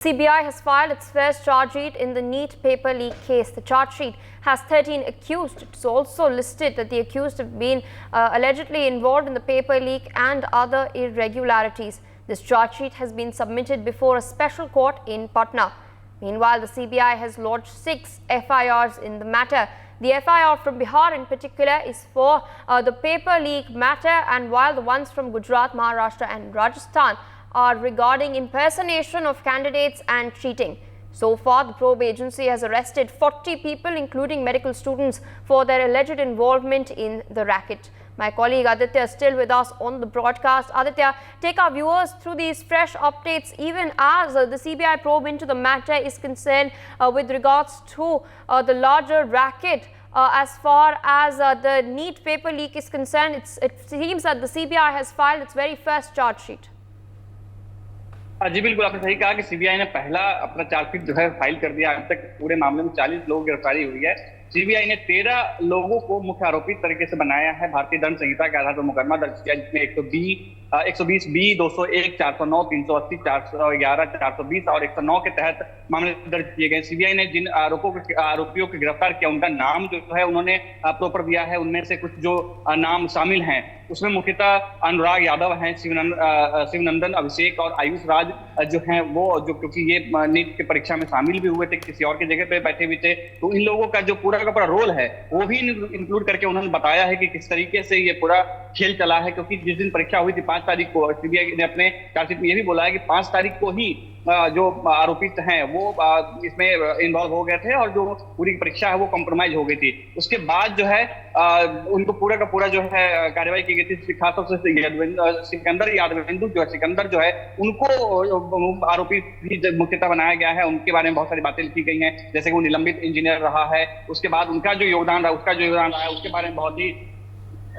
CBI has filed its first charge sheet in the NEET paper leak case. The charge sheet has 13 accused. It's also listed that the accused have been allegedly involved in the paper leak and other irregularities. This charge sheet has been submitted before a special court in Patna. Meanwhile, the CBI has lodged 6 FIRs in the matter. The FIR from Bihar in particular is for the paper leak matter, and while the ones from Gujarat, Maharashtra and Rajasthan are regarding impersonation of candidates and cheating. So far, the probe agency has arrested 40 people, including medical students, for their alleged involvement in the racket. My colleague Aditya is still with us on the broadcast. Aditya, take our viewers through these fresh updates, even as the CBI probe into the matter is concerned with regards to the larger racket. As far as the NEET paper leak is concerned, it seems that the CBI has filed its very first charge sheet. जी बिल्कुल, आपने सही कहा कि CBI ने पहला अपना chargesheet जो है फाइल कर दिया। अब तक पूरे मामले में 40 लोगों की गिरफ्तारी हुई है। सीबीआई ने 13 लोगों को मुख्य आरोपी तरीके से बनाया है। भारतीय दंड संहिता के आधार पर मुकदमा दर्ज किया, जिसमें 120 बी, 201, 409, 380, 411, 420 और 109 के तहत मामले दर्ज किए गए। सीबीआई ने जिन आरोपियों को गिरफ्तार किया, उनका नाम जो है उन्होंने प्रॉपर दिया है। उनमें से कुछ जो नाम शामिल हैं उसमें मुख्यतः अनुराग यादव हैं, शिवनंदन, अभिषेक और आयुष राज जो हैं वो, जो क्योंकि ये नीट की परीक्षा में शामिल भी हुए थे, किसी और की जगह पे बैठे हुए थे, तो इन लोगों का जो पूरा का पूरा रोल है वो भी इंक्लूड करके उन्होंने बताया है कि किस तरीके से ये पूरा खेल चला है। क्योंकि जिस दिन परीक्षा हुई थी 5 तारीख को, सीबीआई ने अपने चार्जशीट में ये भी बोला है कि 5 तारीख को ही जो आरोपित हैं वो इसमें इन्वॉल्व हो गए थे और जो पूरी परीक्षा है वो कॉम्प्रोमाइज हो गई थी। उसके बाद जो है उनको पूरा का पूरा जो है कार्रवाई की गई थी। खासतौर से सिकंदर जो है उनको आरोपी भी मुख्यतः बनाया गया है। उनके बारे में बहुत सारी बातें लिखी गई हैं, जैसे कि वो निलंबित इंजीनियर रहा है, उसके बाद उनका जो योगदान रहा है उसके बारे में बहुत ही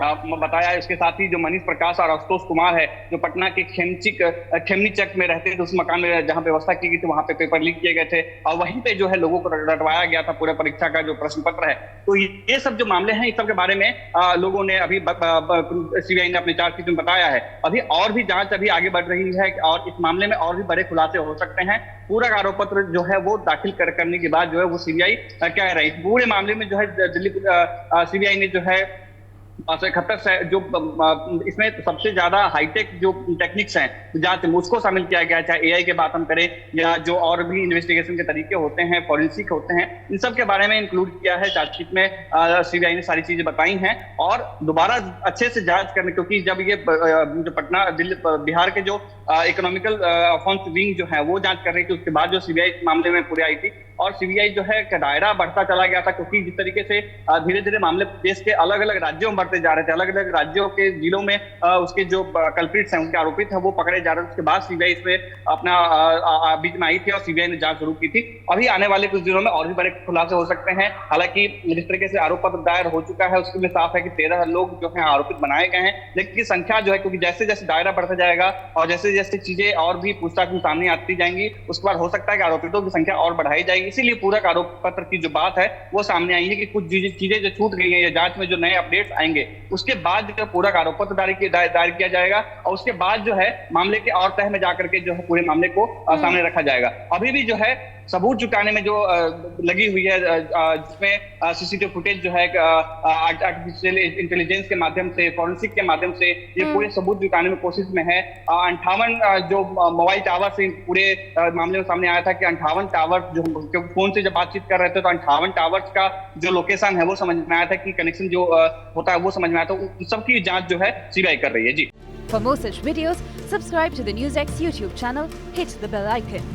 बताया है। उसके साथ ही जो मनीष प्रकाश और आशुतोष कुमार है, जो पटना के खेमनीचक में रहते थे, उस मकान में जहां व्यवस्था की गई थी वहां पे पेपर लीक किए गए थे और वहीं पे जो है लोगों को रटवाया गया था पूरे परीक्षा का जो प्रश्न पत्र है। तो ये सब जो मामले हैं, इस सब के बारे में लोगों ने अभी सीबीआई ने अपने चार्जशीट में बताया है। अभी और भी जांच अभी आगे बढ़ रही है और इस मामले में और भी बड़े खुलासे हो सकते हैं। पूरा आरोप पत्र जो है वो दाखिल करने के बाद जो है वो सीबीआई कह रही है। पूरे मामले में जो है दिल्ली सीबीआई ने जो है 71 से जो इसमें सबसे ज्यादा हाईटेक जो टेक्निक्स हैं जांच में उसको शामिल किया गया, चाहे एआई की बात हम करें या जो और भी इन्वेस्टिगेशन के तरीके होते हैं, फॉरेंसिक होते हैं, इन सब के बारे में इंक्लूड किया है चार्जशीट में। सीबीआई ने सारी चीजें बताई हैं और दोबारा अच्छे से जांच करने, क्योंकि जब ये जो पटना बिहार के जो इकोनॉमिकल अफेंस विंग जो है वो जांच कर रही थी, उसके बाद जो सीबीआई इस मामले में पूरी आई थी और सीबीआई जो है का दायरा बढ़ता चला गया था। क्योंकि जिस तरीके से धीरे धीरे मामले देश के अलग अलग राज्यों में बढ़ते जा रहे थे, अलग अलग राज्यों के जिलों में उसके जो कल्प्रिट्स हैं, उनके आरोपित हैं, वो पकड़े जा रहे थे। उसके बाद सीबीआई इसमें अपना बीच में आई थी और सीबीआई ने जांच शुरू की थी। अभी आने वाले कुछ दिनों में और भी बड़े खुलासे हो सकते हैं। हालांकि जिस तरीके से आरोप पत्र दायर हो चुका है उसमें साफ है कि 13 लोग जो है आरोपित बनाए गए हैं, लेकिन संख्या जो है, क्योंकि जैसे जैसे दायरा बढ़ता जाएगा और जैसे जैसे चीजें और भी पूछताछ में सामने आती जाएंगी, उसके बाद हो सकता है कि आरोपितों की संख्या और बढ़ाई जाएगी। इसीलिए पूरा आरोप पत्र की जो बात है वो सामने आई है कि कुछ चीजें जो छूट गई हैं या जांच में जो नए अपडेट्स आएंगे उसके बाद जो पूरा आरोप पत्र दायर किया जाएगा और उसके बाद जो है मामले के और तह में जाकर के जो है पूरे मामले को सामने रखा जाएगा। अभी भी जो है सबूत जुटाने में जो लगी हुई है, जिसमें सीसीटीवी फुटेज जो है आर्टिफिशियल इंटेलिजेंस के माध्यम से, फॉरेंसिक के माध्यम से ये पूरे सबूत जुटाने में कोशिश में है। 58 जो मोबाइल टावर से पूरे मामले में सामने आया था कि 58 टावर जो फोन से जब बातचीत कर रहे थे तो 58 टावर्स का जो लोकेशन है वो समझ में आया था कि कनेक्शन जो होता है वो समझ में आया था। उन सबकी जांच जो है सीबीआई कर रही है। जी, For more such videos, subscribe to the NewsX YouTube channel, hit the bell icon.